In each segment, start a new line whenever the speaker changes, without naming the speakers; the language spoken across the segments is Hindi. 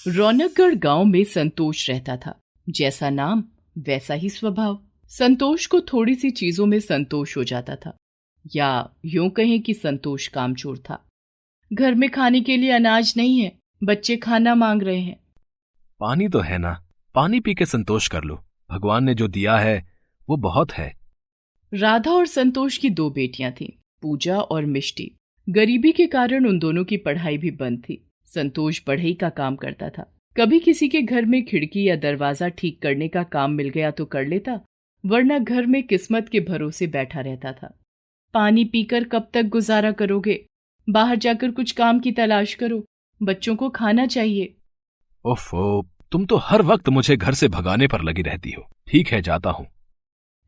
रौनकगढ़ गांव में संतोष रहता था। जैसा नाम वैसा ही स्वभाव। संतोष को थोड़ी सी चीजों में संतोष हो जाता था, या यूं कहें कि संतोष कामचोर था। घर में खाने के लिए अनाज नहीं है, बच्चे खाना मांग रहे हैं।
पानी तो है ना, पानी पी के संतोष कर लो। भगवान ने जो दिया है वो बहुत है।
राधा और संतोष की दो बेटियां थीं, पूजा और मिष्टी। गरीबी के कारण उन दोनों की पढ़ाई भी बंद थी। संतोष बढ़ई का काम करता था। कभी किसी के घर में खिड़की या दरवाजा ठीक करने का काम मिल गया तो कर लेता, वरना घर में किस्मत के भरोसे बैठा रहता था। पानी पीकर कब तक गुजारा करोगे? बाहर जाकर कुछ काम की तलाश करो, बच्चों को खाना चाहिए।
ओफो, तुम तो हर वक्त मुझे घर से भगाने पर लगी रहती हो। ठीक है, जाता हूँ।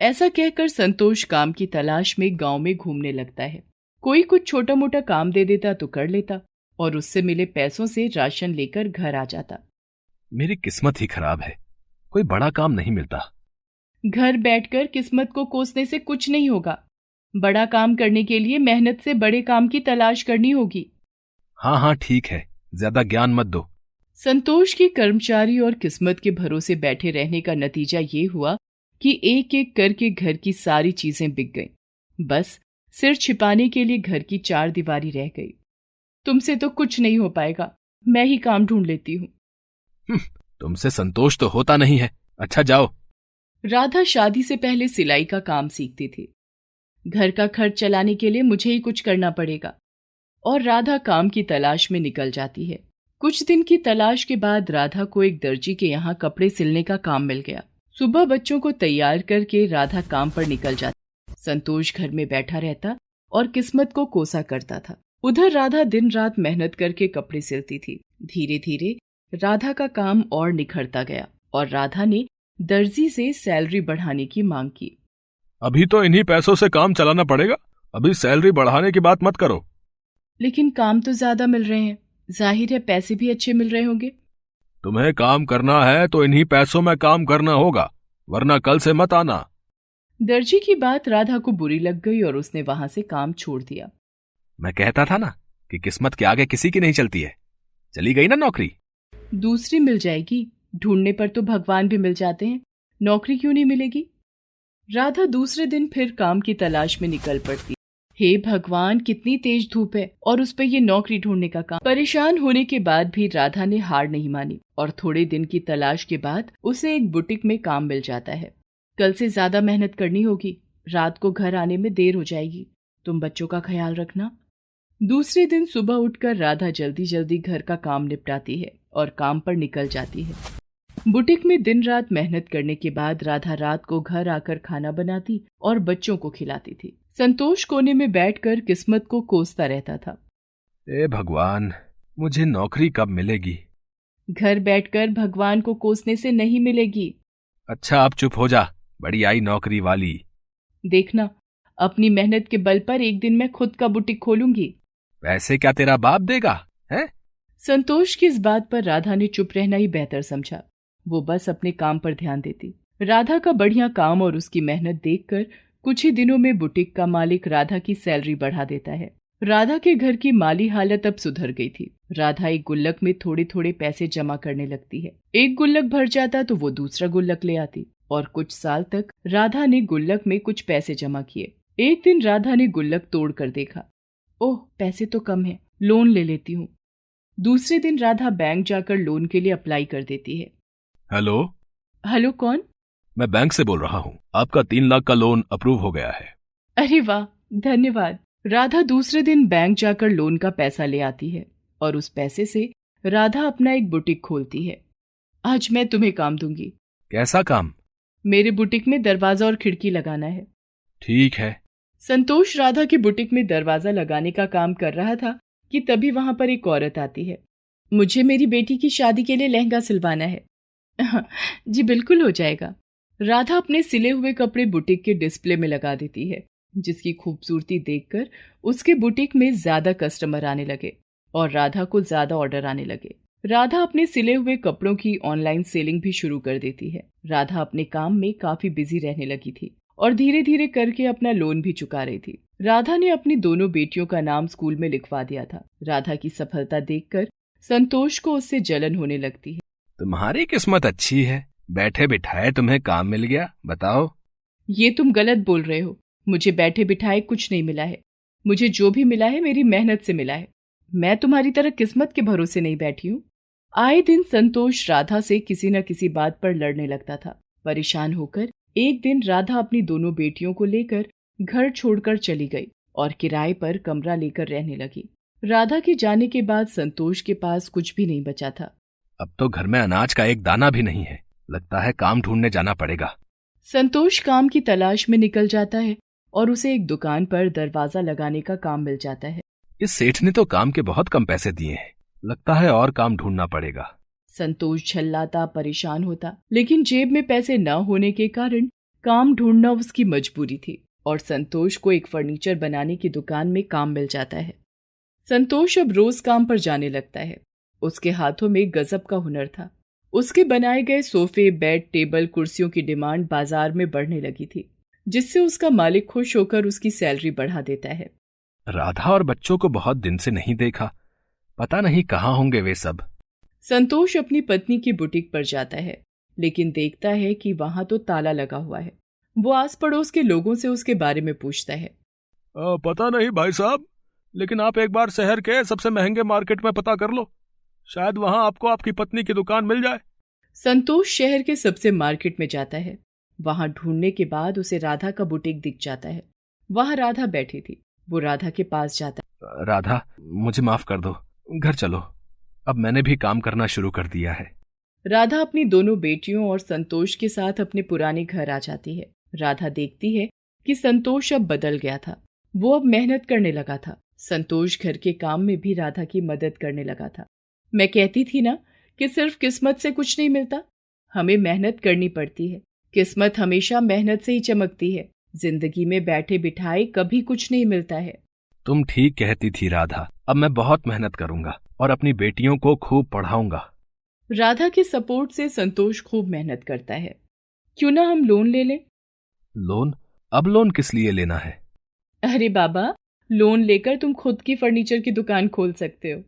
ऐसा कहकर संतोष काम की तलाश में गांव में घूमने लगता है। कोई कुछ छोटा मोटा काम दे देता तो कर लेता और उससे मिले पैसों से राशन लेकर घर आ जाता।
मेरी किस्मत ही खराब है, कोई बड़ा काम नहीं मिलता।
घर बैठकर किस्मत को कोसने से कुछ नहीं होगा। बड़ा काम करने के लिए मेहनत से बड़े काम की तलाश करनी होगी।
हाँ हाँ ठीक है, ज्यादा ज्ञान मत दो।
संतोष की कर्मचारी और किस्मत के भरोसे बैठे रहने का नतीजा ये हुआ कि एक एक करके घर की सारी चीजें बिक गईं। बस सिर छिपाने के लिए घर की चार दीवारी रह गई। तुमसे तो कुछ नहीं हो पाएगा, मैं ही काम ढूंढ लेती हूँ।
तुमसे संतोष तो होता नहीं है। अच्छा जाओ।
राधा शादी से पहले सिलाई का काम सीखती थी। घर का खर्च चलाने के लिए मुझे ही कुछ करना पड़ेगा। और राधा काम की तलाश में निकल जाती है। कुछ दिन की तलाश के बाद राधा को एक दर्जी के यहाँ कपड़े सिलने का काम मिल गया। सुबह बच्चों को तैयार करके राधा काम पर निकल जाती। संतोष घर में बैठा रहता और किस्मत को कोसा करता था। उधर राधा दिन रात मेहनत करके कपड़े सिलती थी। धीरे धीरे राधा का काम और निखरता गया और राधा ने दर्जी से सैलरी बढ़ाने की मांग की।
अभी तो इन्हीं पैसों से काम चलाना पड़ेगा, अभी सैलरी बढ़ाने की बात मत करो।
लेकिन काम तो ज्यादा मिल रहे हैं, जाहिर है पैसे भी अच्छे मिल रहे होंगे।
तुम्हें काम करना है तो इन्हीं पैसों में काम करना होगा, वरना कल से मत आना।
दर्जी की बात राधा को बुरी लग गई और उसने वहां से काम छोड़ दिया।
मैं कहता था ना कि किस्मत के आगे किसी की नहीं चलती है। चली गई ना नौकरी।
दूसरी मिल जाएगी, ढूंढने पर तो भगवान भी मिल जाते हैं, नौकरी क्यों नहीं मिलेगी? राधा दूसरे दिन फिर काम की तलाश में निकल पड़ती। हे भगवान, कितनी तेज धूप है और उस पर ये नौकरी ढूंढने का काम। परेशान होने के बाद भी राधा ने हार नहीं मानी और थोड़े दिन की तलाश के बाद उसे एक बुटीक में काम मिल जाता है। कल से ज्यादा मेहनत करनी होगी, रात को घर आने में देर हो जाएगी, तुम बच्चों का ख्याल रखना। दूसरे दिन सुबह उठकर राधा जल्दी जल्दी घर का काम निपटाती है और काम पर निकल जाती है। बुटीक में दिन रात मेहनत करने के बाद राधा रात को घर आकर खाना बनाती और बच्चों को खिलाती थी। संतोष कोने में बैठकर किस्मत को कोसता रहता था।
ए भगवान, मुझे नौकरी कब मिलेगी?
घर बैठकर भगवान को कोसने से नहीं मिलेगी।
अच्छा अब चुप हो जा, बड़ी आई नौकरी वाली।
देखना, अपनी मेहनत के बल पर एक दिन मैं खुद का बुटीक खोलूंगी।
पैसे क्या तेरा बाप देगा है?
संतोष की इस बात पर राधा ने चुप रहना ही बेहतर समझा। वो बस अपने काम पर ध्यान देती। राधा का बढ़िया काम और उसकी मेहनत देखकर कुछ ही दिनों में बुटीक का मालिक राधा की सैलरी बढ़ा देता है। राधा के घर की माली हालत अब सुधर गई थी। राधा एक गुल्लक में थोड़े थोड़े पैसे जमा करने लगती है। एक गुल्लक भर जाता तो वो दूसरा गुल्लक ले आती और कुछ साल तक राधा ने गुल्लक में कुछ पैसे जमा किए। एक दिन राधा ने गुल्लक तोड़ कर देखा। ओह, पैसे तो कम है, लोन ले लेती हूँ। दूसरे दिन राधा बैंक जाकर लोन के लिए अप्लाई कर देती है।
हेलो।
हेलो, कौन?
मैं बैंक से बोल रहा हूँ, आपका 3 लाख का लोन अप्रूव हो गया है।
अरे वाह, धन्यवाद। राधा दूसरे दिन बैंक जाकर लोन का पैसा ले आती है और उस पैसे से राधा अपना एक बुटीक खोलती है। आज मैं तुम्हें काम दूंगी।
कैसा काम?
मेरे बुटीक में दरवाजा और खिड़की लगाना है।
ठीक है।
संतोष राधा की बुटीक में दरवाजा लगाने का काम कर रहा था कि तभी वहां पर एक औरत आती है। मुझे मेरी बेटी की शादी के लिए लहंगा सिलवाना है। जी बिल्कुल, हो जाएगा। राधा अपने सिले हुए कपड़े बुटीक के डिस्प्ले में लगा देती है, जिसकी खूबसूरती देखकर उसके बुटीक में ज्यादा कस्टमर आने लगे और राधा को ज्यादा ऑर्डर आने लगे। राधा अपने सिले हुए कपड़ों की ऑनलाइन सेलिंग भी शुरू कर देती है। राधा अपने काम में काफी बिजी रहने लगी थी और धीरे धीरे करके अपना लोन भी चुका रही थी। राधा ने अपनी दोनों बेटियों का नाम स्कूल में लिखवा दिया था। राधा की सफलता देखकर संतोष को उससे जलन होने लगती है।
तुम्हारी किस्मत अच्छी है, बैठे बिठाए तुम्हें काम मिल गया। बताओ।
ये तुम गलत बोल रहे हो। मुझे बैठे बिठाए कुछ नहीं मिला है। मुझे जो भी मिला है मेरी मेहनत से मिला है। मैं तुम्हारी तरह किस्मत के भरोसे नहीं बैठी हूँ। आए दिन संतोष राधा से किसी न किसी बात पर लड़ने लगता था। परेशान होकर एक दिन राधा अपनी दोनों बेटियों को लेकर घर छोड़कर चली गई और किराए पर कमरा लेकर रहने लगी। राधा के जाने के बाद संतोष के पास कुछ भी नहीं बचा था।
अब तो घर में अनाज का एक दाना भी नहीं है। लगता है काम ढूंढने जाना पड़ेगा।
संतोष काम की तलाश में निकल जाता है और उसे एक दुकान पर दरवाजा लगाने का काम मिल जाता है।
इस सेठ ने तो काम के बहुत कम पैसे दिए हैं। लगता है और काम ढूंढना पड़ेगा।
संतोष झल्लाता परेशान होता, लेकिन जेब में पैसे न होने के कारण काम ढूंढना उसकी मजबूरी थी और संतोष को एक फर्नीचर बनाने की दुकान में काम मिल जाता है। संतोष अब रोज काम पर जाने लगता है। उसके हाथों में गजब का हुनर था। उसके बनाए गए सोफे, बेड, टेबल, कुर्सियों की डिमांड बाजार में बढ़ने लगी थी, जिससे उसका मालिक खुश होकर उसकी सैलरी बढ़ा देता है।
राधा और बच्चों को बहुत दिन से नहीं देखा। पता नहीं कहाँ होंगे वे सब।
संतोष अपनी पत्नी की बुटीक पर जाता है, लेकिन देखता है कि वहां तो ताला लगा हुआ है। वो आस पड़ोस के लोगों से उसके बारे में पूछता है।
पता नहीं भाई साहब, लेकिन आप एक बार शहर के सबसे महंगे मार्केट में पता कर लो। शायद वहां आपको आपकी पत्नी की दुकान मिल जाए।
संतोष शहर के सबसे मार्केट में जाता है। वहां ढूंढने के बाद उसे राधा का बुटीक दिख जाता है। वहां राधा बैठी थी। वो राधा के पास जाता है।
राधा, मुझे माफ कर दो, घर चलो। अब मैंने भी काम करना शुरू कर दिया है।
राधा अपनी दोनों बेटियों और संतोष के साथ अपने पुराने घर आ जाती है। राधा देखती है कि संतोष अब बदल गया था। वो अब मेहनत करने लगा था। संतोष घर के काम में भी राधा की मदद करने लगा था। मैं कहती थी ना कि सिर्फ किस्मत से कुछ नहीं मिलता, हमें मेहनत करनी पड़ती है। किस्मत हमेशा मेहनत से ही चमकती है। जिंदगी में बैठे बिठाए कभी कुछ नहीं मिलता है।
तुम ठीक कहती थी राधा। अब मैं बहुत मेहनत करूंगा और अपनी बेटियों को खूब पढ़ाऊंगा।
राधा के सपोर्ट से संतोष खूब मेहनत करता है। क्यों ना हम लोन ले लें?
लोन? अब लोन किस लिए लेना है?
अरे बाबा, लोन लेकर तुम खुद की फर्नीचर की दुकान खोल सकते हो।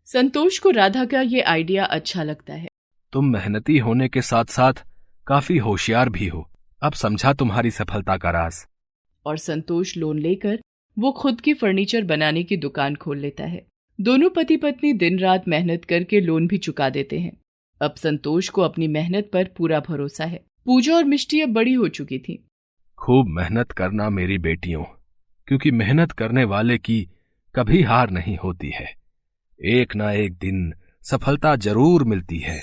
संतोष को राधा का ये आइडिया अच्छा लगता है।
तुम मेहनती होने के साथ साथ काफी होशियार भी हो। अब समझा तुम्हारी सफलता का राज।
और संतोष लोन लेकर वो खुद की फर्नीचर बनाने की दुकान खोल लेता है। दोनों पति पत्नी दिन रात मेहनत करके लोन भी चुका देते हैं। अब संतोष को अपनी मेहनत पर पूरा भरोसा है। पूजा और मिष्टी अब बड़ी हो चुकी थी।
खूब मेहनत करना मेरी बेटियों, क्योंकि मेहनत करने वाले की कभी हार नहीं होती है। एक ना एक दिन सफलता जरूर मिलती है।